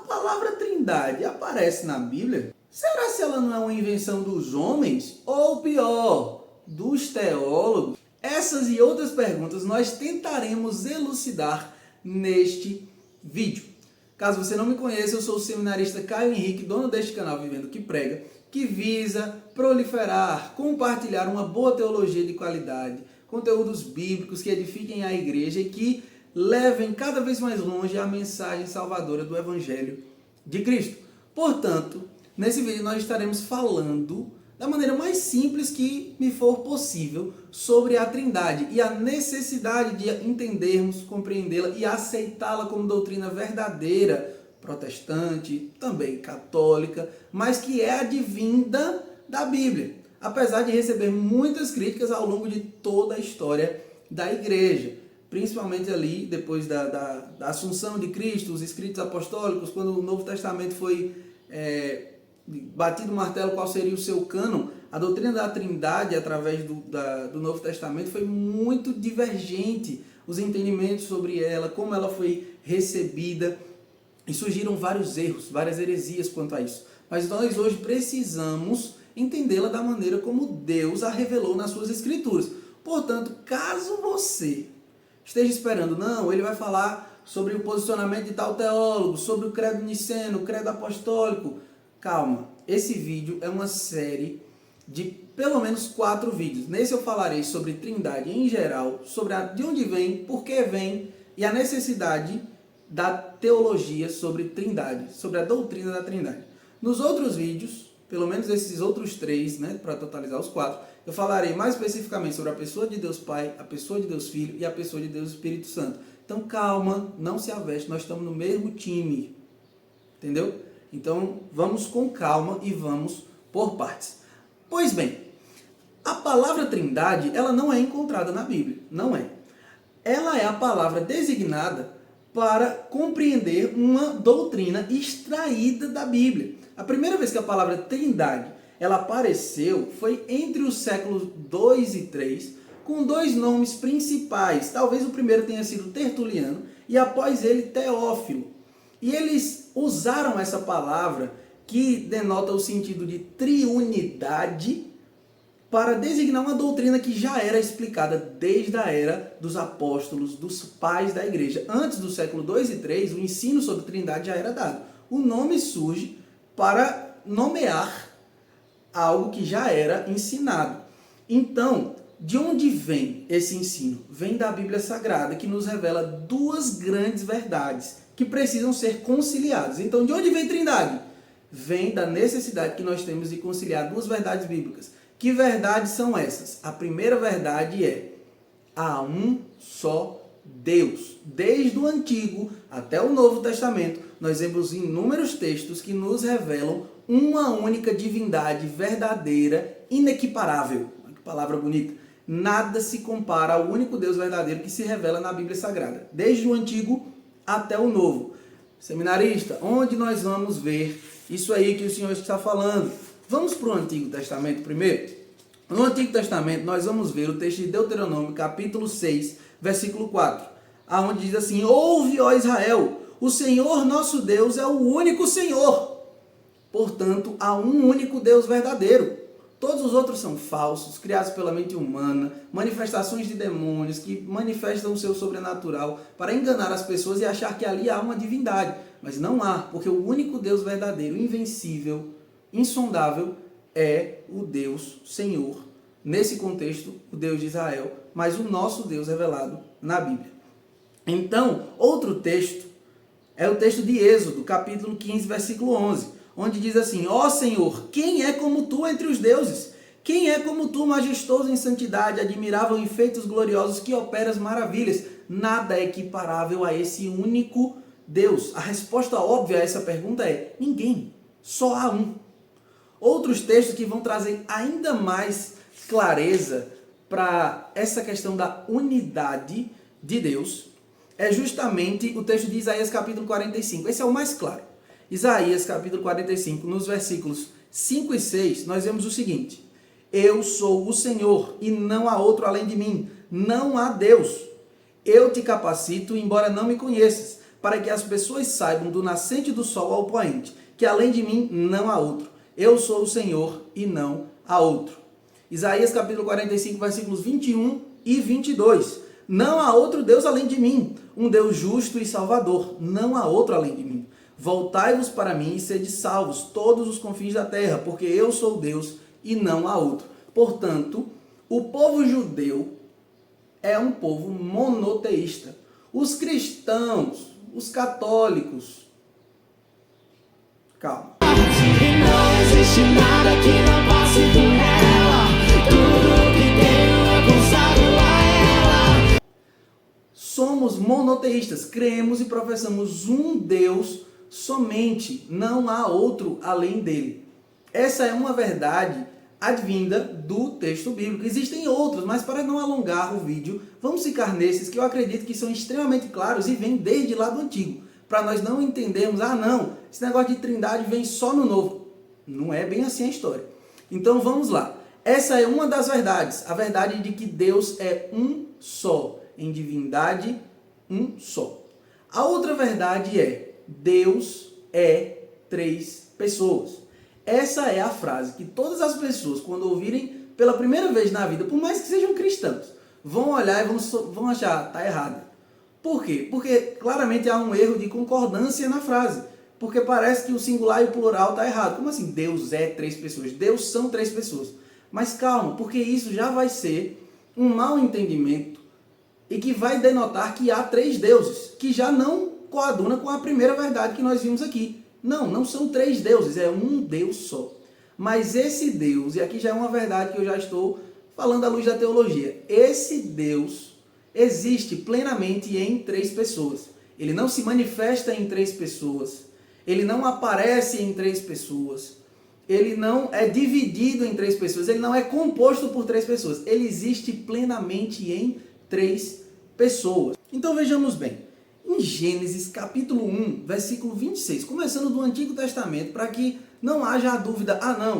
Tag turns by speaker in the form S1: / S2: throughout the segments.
S1: palavra Trindade aparece na Bíblia? Será se ela não é uma invenção dos homens? Ou pior, dos teólogos? Essas e outras perguntas nós tentaremos elucidar neste vídeo. Caso você não me conheça, eu sou o seminarista Caio Henrique, dono deste canal Vivendo que Prega, que visa proliferar, compartilhar uma boa teologia de qualidade, conteúdos bíblicos que edifiquem a igreja e que levem cada vez mais longe a mensagem salvadora do Evangelho de Cristo. Portanto, nesse vídeo nós estaremos falando da maneira mais simples que me for possível sobre a Trindade e a necessidade de entendermos, compreendê-la e aceitá-la como doutrina verdadeira, protestante, também católica, mas que é advinda da Bíblia, apesar de receber muitas críticas ao longo de toda a história da igreja, principalmente ali depois da assunção de Cristo, os escritos apostólicos, quando o Novo Testamento foi batido o martelo qual seria o seu cânon, a doutrina da Trindade, através do Novo Testamento, foi muito divergente, os entendimentos sobre ela, como ela foi recebida, e surgiram vários erros, várias heresias quanto a isso. Mas nós hoje precisamos entendê-la da maneira como Deus a revelou nas suas Escrituras. Portanto, caso você esteja esperando, não, ele vai falar sobre o posicionamento de tal teólogo, sobre o credo niceno, o credo apostólico, calma, esse vídeo é uma série de pelo menos 4 vídeos. Nesse eu falarei sobre Trindade em geral, sobre de onde vem, por que vem e a necessidade da teologia sobre Trindade, sobre a doutrina da Trindade. Nos outros vídeos, pelo menos esses outros 3, né, para totalizar os 4, eu falarei mais especificamente sobre a pessoa de Deus Pai, a pessoa de Deus Filho e a pessoa de Deus Espírito Santo. Então calma, não se aveste, nós estamos no mesmo time, entendeu? Então vamos com calma e vamos por partes. Pois bem, a palavra Trindade, ela não é encontrada na Bíblia, não é. Ela é a palavra designada para compreender uma doutrina extraída da Bíblia. A primeira vez que a palavra Trindade ela apareceu foi entre os séculos 2 e 3, com 2 nomes principais. Talvez o primeiro tenha sido Tertuliano e após ele Teófilo. E eles usaram essa palavra que denota o sentido de triunidade para designar uma doutrina que já era explicada desde a era dos apóstolos, dos pais da igreja. Antes do século 2 e 3, o ensino sobre Trindade já era dado. O nome surge para nomear algo que já era ensinado. Então, de onde vem esse ensino? Vem da Bíblia Sagrada, que nos revela 2 grandes verdades que precisam ser conciliadas. Então, de onde vem Trindade? Vem da necessidade que nós temos de conciliar 2 verdades bíblicas. Que verdades são essas? A primeira verdade é: há um só Deus. Desde o Antigo até o Novo Testamento, nós vemos inúmeros textos que nos revelam uma única divindade verdadeira, inequiparável. Que palavra bonita. Nada se compara ao único Deus verdadeiro que se revela na Bíblia Sagrada, desde o Antigo até o Novo. Seminarista, onde nós vamos ver isso aí que o Senhor está falando? Vamos para o Antigo Testamento primeiro? No Antigo Testamento nós vamos ver o texto de Deuteronômio, capítulo 6, versículo 4, aonde diz assim: ouve, ó Israel, o Senhor nosso Deus é o único Senhor. Portanto, há um único Deus verdadeiro. Todos os outros são falsos, criados pela mente humana, manifestações de demônios que manifestam o seu sobrenatural para enganar as pessoas e achar que ali há uma divindade. Mas não há, porque o único Deus verdadeiro, invencível, insondável, é o Deus Senhor. Nesse contexto, o Deus de Israel, mas o nosso Deus revelado na Bíblia. Então, outro texto é o texto de Êxodo, capítulo 15, versículo 11, onde diz assim: ó Senhor, quem é como tu entre os deuses? Quem é como tu, majestoso em santidade, admirável em feitos gloriosos, que operas maravilhas? Nada é equiparável a esse único Deus. A resposta óbvia a essa pergunta é: ninguém, só há um. Outros textos que vão trazer ainda mais clareza para essa questão da unidade de Deus é justamente o texto de Isaías capítulo 45. Esse é o mais claro. Isaías capítulo 45, nos versículos 5 e 6, nós vemos o seguinte: eu sou o Senhor e não há outro além de mim, não há Deus. Eu te capacito, embora não me conheças. para que as pessoas saibam do nascente do sol ao poente, que além de mim não há outro. Eu sou o Senhor e não há outro. Isaías capítulo 45, versículos 21 e 22. Não há outro Deus além de mim, um Deus justo e salvador. Não há outro além de mim. Voltai-vos para mim e sede salvos, todos os confins da terra, porque eu sou Deus e não há outro. Portanto, o povo judeu é um povo monoteísta. Os cristãos, os católicos... Calma.
S2: E não existe nada que não passe por ela. Tudo que tenho é consagrado a ela.
S1: Somos monoteístas, cremos e professamos um Deus somente, não há outro além dele. Essa é uma verdade advinda do texto bíblico. Existem outros, mas para não alongar o vídeo, vamos ficar nesses que eu acredito que são extremamente claros e vêm desde lá do antigo, para nós não entendermos, não, esse negócio de trindade vem só no novo. Não é bem assim a história. Então vamos lá. Essa é uma das verdades, a verdade de que Deus é um só, em divindade, um só. A outra verdade é, Deus é três pessoas. Essa é a frase que todas as pessoas, quando ouvirem pela primeira vez na vida, por mais que sejam cristãos, vão olhar e vão achar, tá errado. Por quê? Porque claramente há um erro de concordância na frase. Porque parece que o singular e o plural está errado. Como assim? Deus é três pessoas. Deus são três pessoas. Mas calma, porque isso já vai ser um mau entendimento e que vai denotar que há três deuses, que já não coaduna com a primeira verdade que nós vimos aqui. Não são três deuses, é um Deus só. Mas esse Deus, e aqui já é uma verdade que eu já estou falando à luz da teologia, esse Deus existe plenamente em três pessoas. Ele não se manifesta em três pessoas. Ele não aparece em três pessoas. Ele não é dividido em três pessoas. Ele não é composto por três pessoas. Ele existe plenamente em três pessoas. Então vejamos bem. Em Gênesis capítulo 1, versículo 26, começando do Antigo Testamento, para que não haja a dúvida,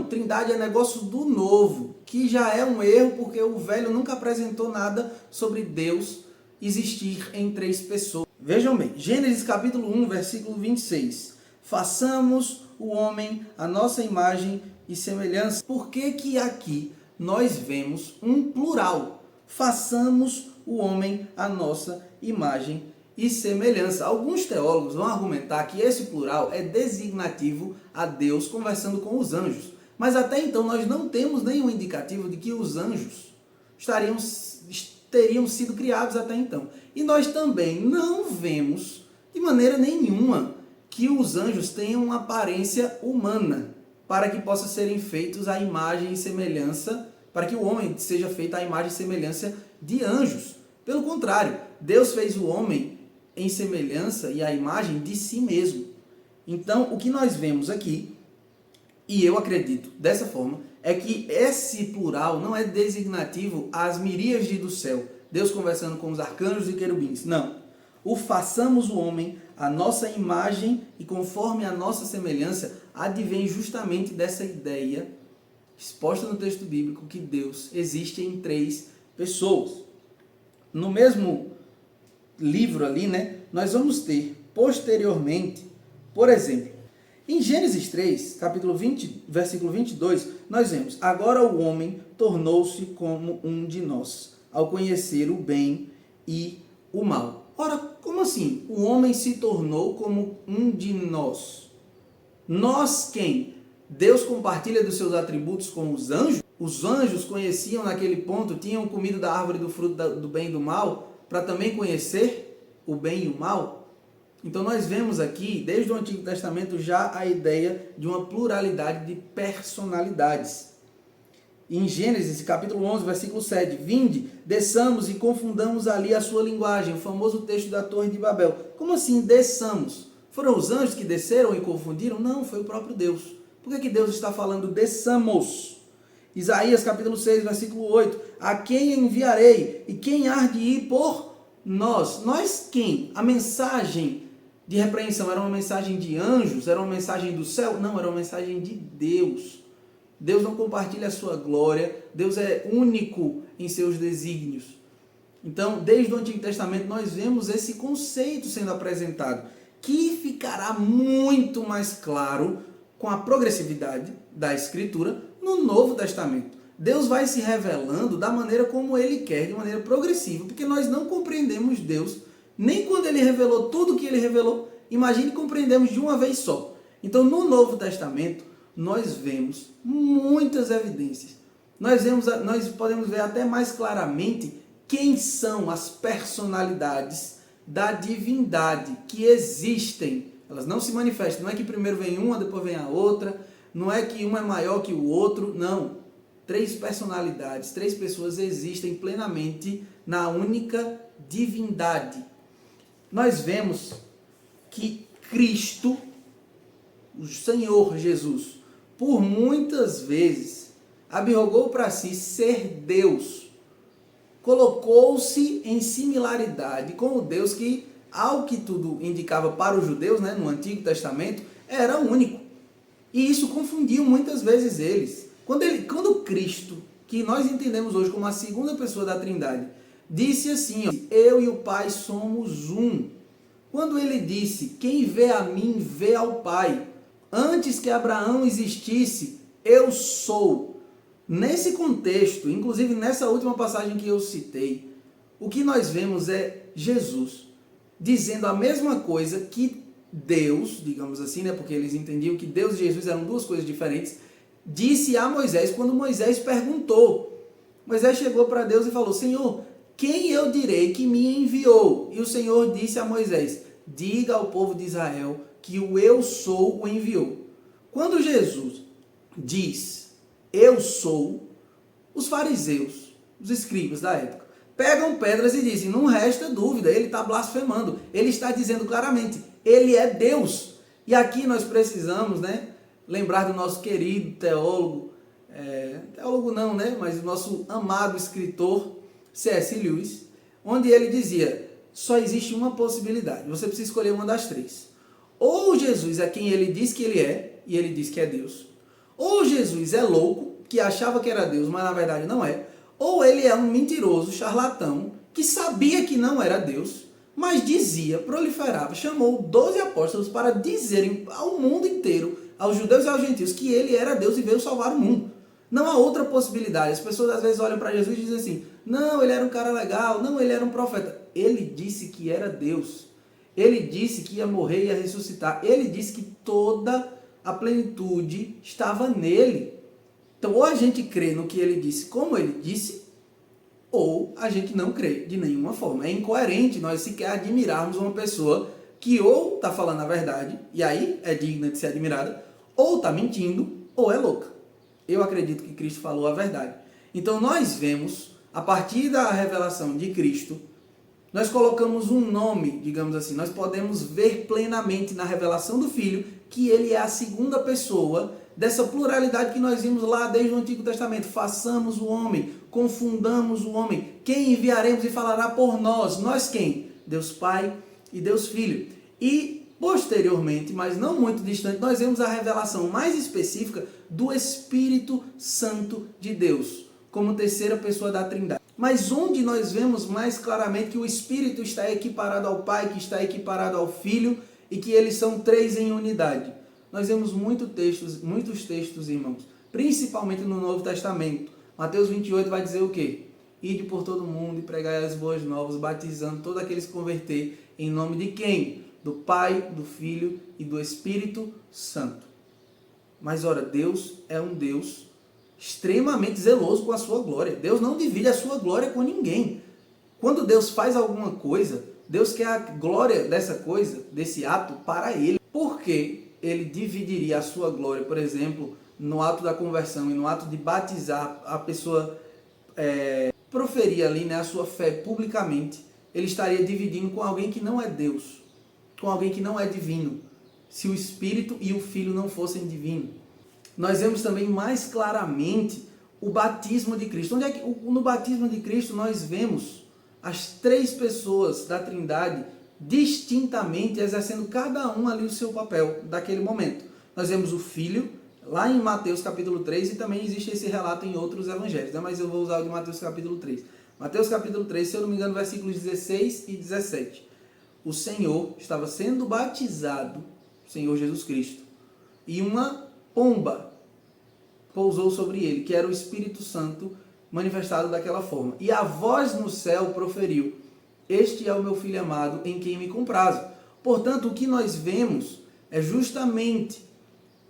S1: trindade é negócio do novo, que já é um erro, porque o velho nunca apresentou nada sobre Deus existir em três pessoas. Vejam bem, Gênesis capítulo 1, versículo 26. Façamos o homem a nossa imagem e semelhança. Por que que aqui nós vemos um plural? Façamos o homem a nossa imagem e semelhança. Alguns teólogos vão argumentar que esse plural é designativo a Deus conversando com os anjos. Mas até então nós não temos nenhum indicativo de que os anjos teriam sido criados até então. E nós também não vemos de maneira nenhuma que os anjos tenham uma aparência humana, para que possam serem feitos à imagem e semelhança, para que o homem seja feito à imagem e semelhança de anjos. Pelo contrário, Deus fez o homem em semelhança e à imagem de si mesmo. Então, o que nós vemos aqui, e eu acredito dessa forma, é que esse plural não é designativo às miríades do céu, Deus conversando com os arcanjos e querubins. Não. O façamos o homem a nossa imagem e conforme a nossa semelhança advém justamente dessa ideia exposta no texto bíblico que Deus existe em três pessoas. No mesmo livro ali, nós vamos ter posteriormente, por exemplo, em Gênesis 3, capítulo 20, versículo 22, nós vemos: agora o homem tornou-se como um de nós, ao conhecer o bem e o mal. Ora, como assim? O homem se tornou como um de nós. Nós quem? Deus compartilha dos seus atributos com os anjos? Os anjos conheciam naquele ponto, tinham comido da árvore do fruto do bem e do mal, para também conhecer o bem e o mal? Então nós vemos aqui, desde o Antigo Testamento, já a ideia de uma pluralidade de personalidades. Em Gênesis, capítulo 11, versículo 7, vinde, desçamos e confundamos ali a sua linguagem, o famoso texto da Torre de Babel. Como assim desçamos? Foram os anjos que desceram e confundiram? Não, foi o próprio Deus. Por que Deus está falando desçamos? Isaías, capítulo 6, versículo 8, a quem enviarei e quem há de ir por nós? Nós quem? A mensagem de repreensão era uma mensagem de anjos? Era uma mensagem do céu? Não, era uma mensagem de Deus. Deus não compartilha a sua glória, Deus é único em seus desígnios. Então, desde o Antigo Testamento, nós vemos esse conceito sendo apresentado, que ficará muito mais claro com a progressividade da Escritura no Novo Testamento. Deus vai se revelando da maneira como Ele quer, de maneira progressiva, porque nós não compreendemos Deus, nem quando Ele revelou tudo o que Ele revelou, imagine compreendemos de uma vez só. Então, no Novo Testamento, nós vemos muitas evidências. Nós podemos ver até mais claramente quem são as personalidades da divindade que existem. Elas não se manifestam. Não é que primeiro vem uma, depois vem a outra. Não é que uma é maior que o outro. Não. 3 personalidades, 3 pessoas existem plenamente na única divindade. Nós vemos que Cristo, o Senhor Jesus, por muitas vezes, abrogou para si ser Deus. Colocou-se em similaridade com o Deus que, ao que tudo indicava para os judeus, né, no Antigo Testamento, era único. E isso confundiu muitas vezes eles. Quando Cristo, que nós entendemos hoje como a segunda pessoa da Trindade, disse assim, ó, eu e o Pai somos um. Quando ele disse, quem vê a mim, vê ao Pai. Antes que Abraão existisse, eu sou. Nesse contexto, inclusive nessa última passagem que eu citei, o que nós vemos é Jesus dizendo a mesma coisa que Deus, digamos assim, né, porque eles entendiam que Deus e Jesus eram 2 coisas diferentes, disse a Moisés quando Moisés perguntou. Moisés chegou para Deus e falou, Senhor, quem eu direi que me enviou? E o Senhor disse a Moisés, diga ao povo de Israel que o eu sou o enviou. Quando Jesus diz, eu sou, os fariseus, os escribas da época, pegam pedras e dizem, não resta dúvida, ele está blasfemando, ele está dizendo claramente, ele é Deus. E aqui nós precisamos, né, lembrar do nosso querido teólogo, teólogo não, né, mas o nosso amado escritor C.S. Lewis, onde ele dizia, só existe uma possibilidade, você precisa escolher uma das 3. Ou Jesus é quem ele diz que ele é, e ele diz que é Deus. Ou Jesus é louco, que achava que era Deus, mas na verdade não é. Ou ele é um mentiroso, charlatão, que sabia que não era Deus, mas dizia, proliferava, chamou 12 apóstolos para dizerem ao mundo inteiro, aos judeus e aos gentios, que ele era Deus e veio salvar o mundo. Não há outra possibilidade. As pessoas às vezes olham para Jesus e dizem assim, não, ele era um cara legal, não, ele era um profeta. Ele disse que era Deus. Ele disse que ia morrer e ia ressuscitar. Ele disse que toda a plenitude estava nele. Então, ou a gente crê no que ele disse como ele disse, ou a gente não crê de nenhuma forma. É incoerente nós sequer admirarmos uma pessoa que ou está falando a verdade, e aí é digna de ser admirada, ou está mentindo, ou é louca. Eu acredito que Cristo falou a verdade. Então, nós vemos, a partir da revelação de Cristo, nós colocamos um nome, digamos assim, nós podemos ver plenamente na revelação do Filho que ele é a segunda pessoa dessa pluralidade que nós vimos lá desde o Antigo Testamento. Façamos o homem, confundamos o homem. Quem enviaremos e falará por nós? Nós quem? Deus Pai e Deus Filho. E posteriormente, mas não muito distante, nós vemos a revelação mais específica do Espírito Santo de Deus, como terceira pessoa da Trindade. Mas onde nós vemos mais claramente que o Espírito está equiparado ao Pai, que está equiparado ao Filho e que eles são 3 em unidade. Nós vemos muitos textos, irmãos, principalmente no Novo Testamento. Mateus 28 vai dizer o quê? Ide por todo mundo e pregai as boas novas, batizando todos aqueles que converter em nome de quem? Do Pai, do Filho e do Espírito Santo. Mas ora, Deus é um Deus extremamente zeloso com a sua glória. Deus não divide a sua glória com ninguém. Quando Deus faz alguma coisa, Deus quer a glória dessa coisa, desse ato, para Ele. Por que Ele dividiria a sua glória, por exemplo, no ato da conversão e no ato de batizar a pessoa, proferir ali, né, a sua fé publicamente? Ele estaria dividindo com alguém que não é Deus, com alguém que não é divino, se o Espírito e o Filho não fossem divinos. Nós vemos também mais claramente o batismo de Cristo. Onde é que, no batismo de Cristo nós vemos as 3 pessoas da Trindade distintamente exercendo cada um ali o seu papel daquele momento. Nós vemos o Filho lá em Mateus capítulo 3 e também existe esse relato em outros evangelhos, né? Mas eu vou usar o de Mateus capítulo 3. Mateus capítulo 3, se eu não me engano, versículos 16 e 17. O Senhor estava sendo batizado, o Senhor Jesus Cristo, e uma pomba pousou sobre ele, que era o Espírito Santo manifestado daquela forma. E a voz no céu proferiu: este é o meu filho amado, em quem me comprazo. Portanto, o que nós vemos é justamente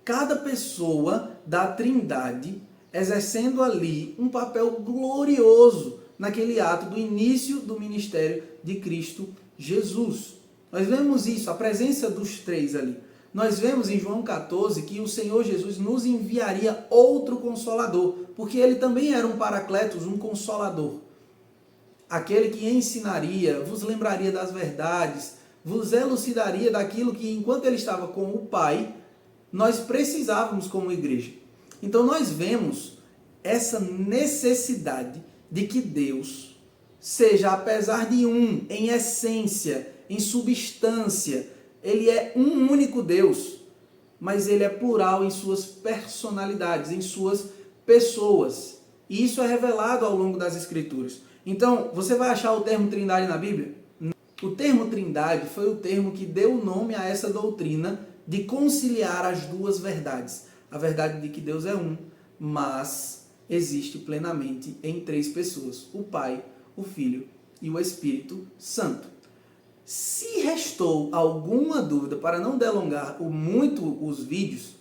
S1: cada pessoa da Trindade exercendo ali um papel glorioso naquele ato do início do ministério de Cristo Jesus. Nós vemos isso, a presença dos três ali. Nós vemos em João 14 que o Senhor Jesus nos enviaria outro Consolador, porque ele também era um Paracletos, um Consolador. Aquele que ensinaria, vos lembraria das verdades, vos elucidaria daquilo que, enquanto ele estava com o Pai, nós precisávamos como igreja. Então nós vemos essa necessidade de que Deus seja, apesar de um, em essência, em substância, ele é um único Deus, mas ele é plural em suas personalidades, em suas pessoas. E isso é revelado ao longo das Escrituras. Então, você vai achar o termo Trindade na Bíblia? O termo Trindade foi o termo que deu nome a essa doutrina de conciliar as duas verdades. A verdade de que Deus é um, mas existe plenamente em três pessoas: o Pai, o Filho e o Espírito Santo. Se restou alguma dúvida, para não delongar muito os vídeos,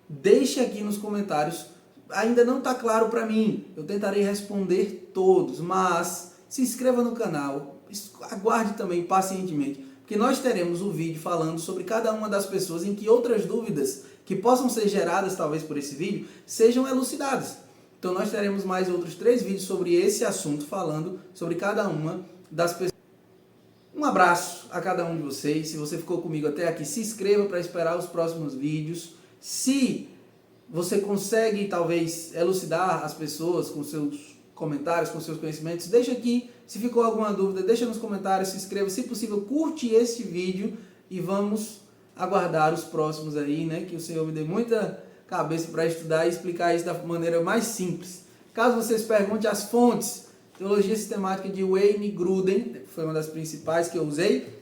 S1: deixe aqui nos comentários. Ainda não está claro para mim, eu tentarei responder todos, mas se inscreva no canal, aguarde também pacientemente, porque nós teremos o vídeo falando sobre cada uma das pessoas, em que outras dúvidas que possam ser geradas talvez por esse vídeo sejam elucidadas. Então nós teremos mais outros 3 vídeos sobre esse assunto, falando sobre cada uma das pessoas. Um abraço a cada um de vocês. Se você ficou comigo até aqui, se inscreva para esperar os próximos vídeos. Se você consegue talvez elucidar as pessoas com seus comentários, com seus conhecimentos, deixa aqui. Se ficou alguma dúvida, deixa nos comentários, se inscreva. Se possível, curte este vídeo e vamos aguardar os próximos aí, né? Que o Senhor me dê muita cabeça para estudar e explicar isso da maneira mais simples. Caso vocês perguntem as fontes, Teologia Sistemática de Wayne Grudem, foi uma das principais que eu usei.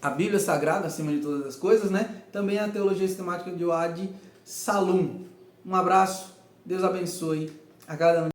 S1: A Bíblia Sagrada, acima de todas as coisas, né? Também a Teologia Sistemática de Oad Salum. Um abraço, Deus abençoe a cada um.